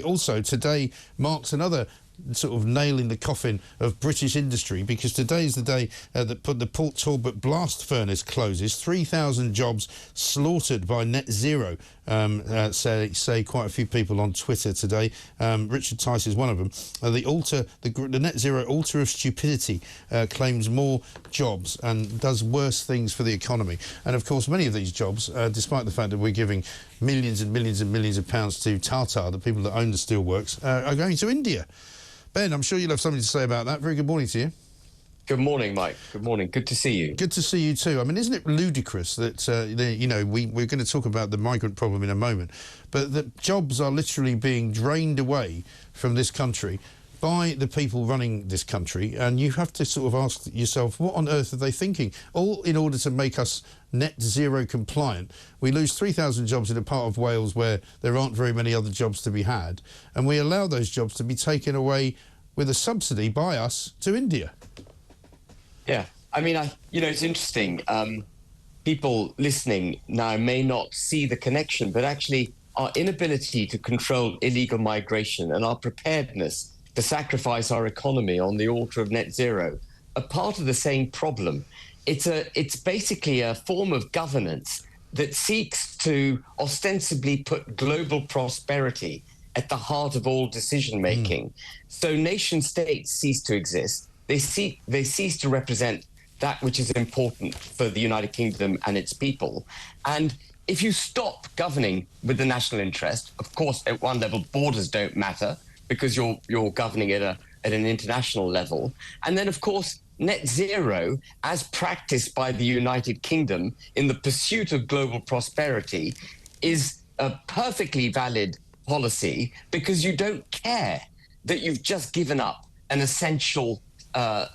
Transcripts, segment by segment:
Also, today marks another sort of nail in the coffin of British industry, because today is the day that the Port Talbot blast furnace closes. 3,000 jobs slaughtered by net zero, say quite a few people on Twitter today. Richard Tice is one of them. The net zero altar of stupidity claims more jobs and does worse things for the economy. And of course, many of these jobs, despite the fact that we're giving millions and millions and millions of pounds to Tata, the people that own the steelworks, are going to India. Ben, I'm sure you'll have something to say about that. Very good morning to you. Good morning, Mike. Good morning. Good to see you. Good to see you too. I mean, isn't it ludicrous that, we're going to talk about the migrant problem in a moment, but that jobs are literally being drained away from this country by the people running this country, and you have to sort of ask yourself, what on earth are they thinking? All in order to make us net zero compliant. We lose 3,000 jobs in a part of Wales where there aren't very many other jobs to be had, and we allow those jobs to be taken away with a subsidy by us to India. Yeah, I mean, it's interesting. People listening now may not see the connection, but actually our inability to control illegal migration and our preparedness to sacrifice our economy on the altar of net zero are part of the same problem. It's basically a form of governance that seeks to ostensibly put global prosperity at the heart of all decision making. So nation states cease to exist. They cease to represent that which is important for the United Kingdom and its people. And if you stop governing with the national interest, of course, at one level, borders don't matter because you're governing at an international level. And then, of course, net zero, as practiced by the United Kingdom in the pursuit of global prosperity, is a perfectly valid policy because you don't care that you've just given up an essential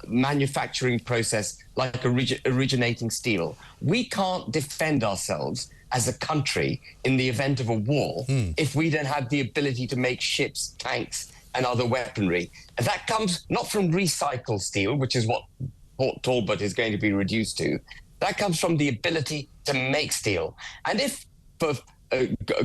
manufacturing process like originating steel. We can't defend ourselves as a country in the event of a war if we don't have the ability to make ships, tanks, and other weaponry. And that comes not from recycled steel, which is what Port Talbot is going to be reduced to. That comes from the ability to make steel. And if,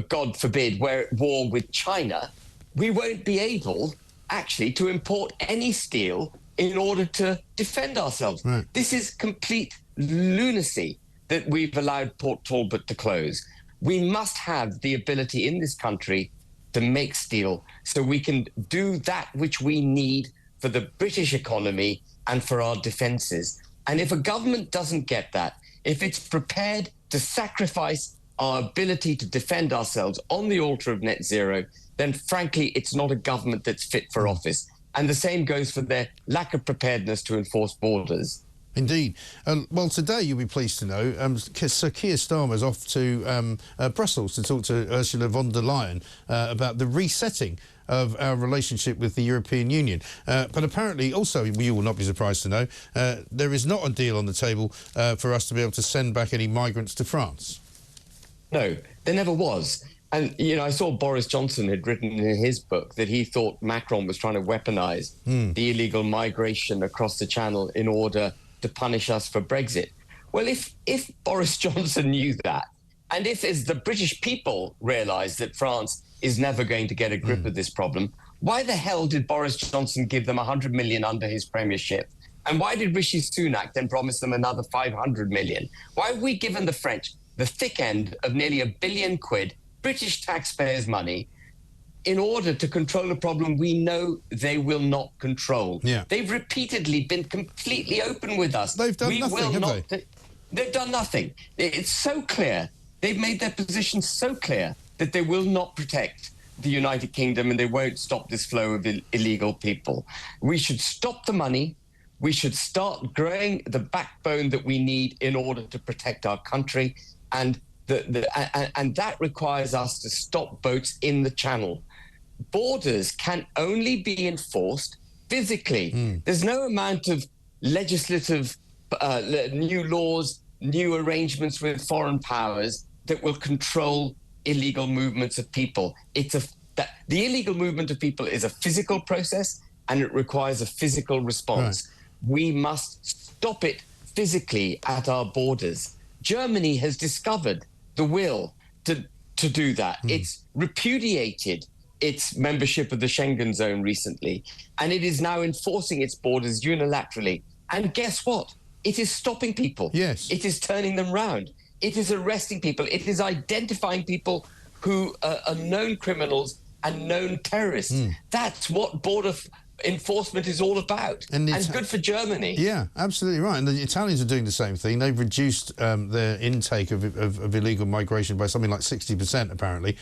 God forbid, we're at war with China, we won't be able actually to import any steel in order to defend ourselves. Right. This is complete lunacy that we've allowed Port Talbot to close. We must have the ability in this country to make steel so we can do that which we need for the British economy and for our defences. And if a government doesn't get that, if it's prepared to sacrifice our ability to defend ourselves on the altar of net zero, then frankly, it's not a government that's fit for office. And the same goes for their lack of preparedness to enforce borders. Indeed. Well, today you'll be pleased to know Sir Keir Starmer's off to Brussels to talk to Ursula von der Leyen about the resetting of our relationship with the European Union. But apparently, also, you will not be surprised to know, there is not a deal on the table for us to be able to send back any migrants to France. No, there never was. And, I saw Boris Johnson had written in his book that he thought Macron was trying to weaponise the illegal migration across the Channel in order to punish us for Brexit. Well, if Boris Johnson knew that, and if, as the British people realise that France is never going to get a grip of this problem, why the hell did Boris Johnson give them 100 million under his premiership? And why did Rishi Sunak then promise them another 500 million? Why have we given the French the thick end of nearly £1 billion, British taxpayers' money, in order to control a problem we know they will not control? Yeah. They've repeatedly been completely open with us. They've done nothing, have they? They've done nothing. It's so clear. They've made their position so clear that they will not protect the United Kingdom and they won't stop this flow of illegal people. We should stop the money. We should start growing the backbone that we need in order to protect our country. And that requires us to stop boats in the Channel. Borders can only be enforced physically. There's no amount of legislative new laws, new arrangements with foreign powers that will control illegal movements of people. The illegal movement of people is a physical process and it requires a physical response. Right. We must stop it physically at our borders. Germany has discovered the will to do that. It's repudiated its membership of the Schengen zone recently, and it is now enforcing its borders unilaterally. And guess what? It is stopping people. Yes. It is turning them round. It is arresting people. It is identifying people who are known criminals and known terrorists. That's what border enforcement is all about, and good for Germany. Yeah, absolutely right. And the Italians are doing the same thing. They've reduced their intake of illegal migration by something like 60%, apparently,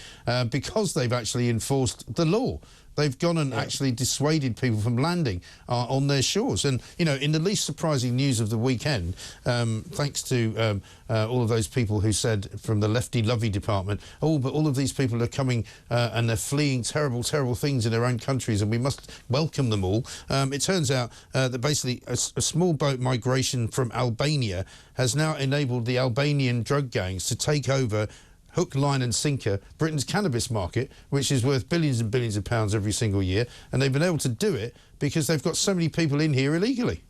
because they've actually enforced the law. They've gone and actually dissuaded people from landing on their shores. And, you know, in the least surprising news of the weekend, thanks to all of those people who said from the lefty-lovey department, oh, but all of these people are coming and they're fleeing terrible, terrible things in their own countries and we must welcome them all. It turns out that basically a small boat migration from Albania has now enabled the Albanian drug gangs to take over hook, line and sinker Britain's cannabis market, which is worth billions and billions of pounds every single year, and they've been able to do it because they've got so many people in here illegally.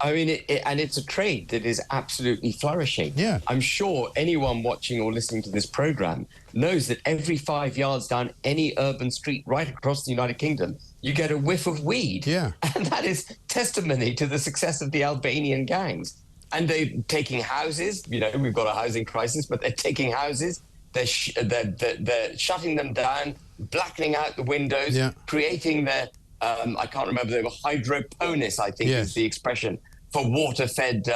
I mean, and it's a trade that is absolutely flourishing. Yeah. I'm sure anyone watching or listening to this programme knows that every 5 yards down any urban street right across the United Kingdom, you get a whiff of weed. Yeah. And that is testimony to the success of the Albanian gangs. And they're taking houses. You know, we've got a housing crisis, but they're taking houses. They're shutting them down, blackening out the windows, creating their, I can't remember, they were hydroponics, I think is the expression, for water-fed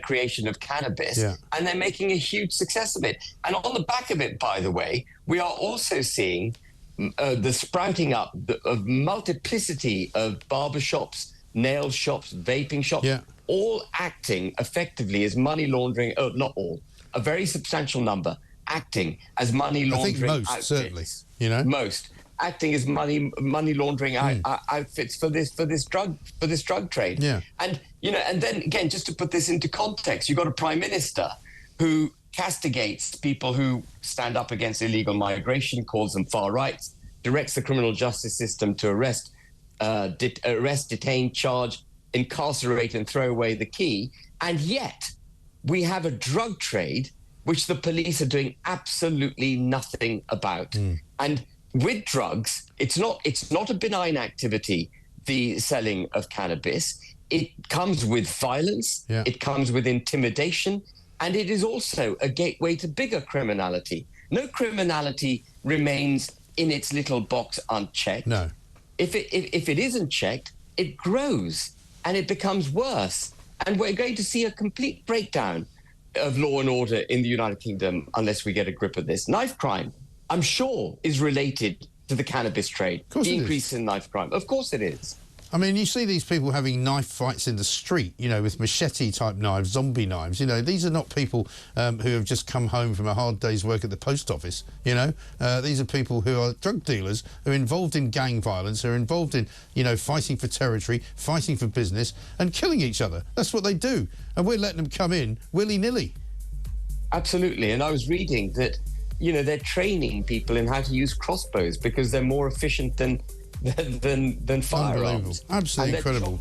creation of cannabis. And they're making a huge success of it. And on the back of it, by the way, we are also seeing the sprouting up of multiplicity of barbershops, nail shops, vaping shops, all acting effectively as money laundering. Oh, not all, a very substantial number acting as money laundering. I think most outfits. Certainly, you know, most acting as money laundering outfits for this drug trade. Yeah, and you know, and then again, just to put this into context, you've got a prime minister who castigates people who stand up against illegal migration, calls them far right, directs the criminal justice system to arrest, detain, charge, incarcerate and throw away the key. And yet we have a drug trade which the police are doing absolutely nothing about. And with drugs, it's not a benign activity, the selling of cannabis. It comes with violence, it comes with intimidation, and it is also a gateway to bigger criminality. No criminality remains in its little box unchecked. No. If it isn't checked, it grows and it becomes worse. And we're going to see a complete breakdown of law and order in the United Kingdom unless we get a grip of this. Knife crime, I'm sure, is related to the cannabis trade. The increase in knife crime. Of course it is. I mean, you see these people having knife fights in the street, you know, with machete-type knives, zombie knives. You know, these are not people who have just come home from a hard day's work at the post office, you know. These are people who are drug dealers, who are involved in gang violence, who are involved in, you know, fighting for territory, fighting for business and killing each other. That's what they do. And we're letting them come in willy-nilly. Absolutely. And I was reading that, you know, they're training people in how to use crossbows because they're more efficient than firearms. Absolutely incredible.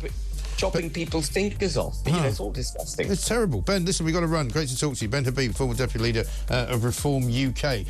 Chopping people's fingers off. You know, it's all disgusting. It's terrible. Ben, listen, we've got to run. Great to talk to you. Ben Habib, former Deputy Leader of Reform UK.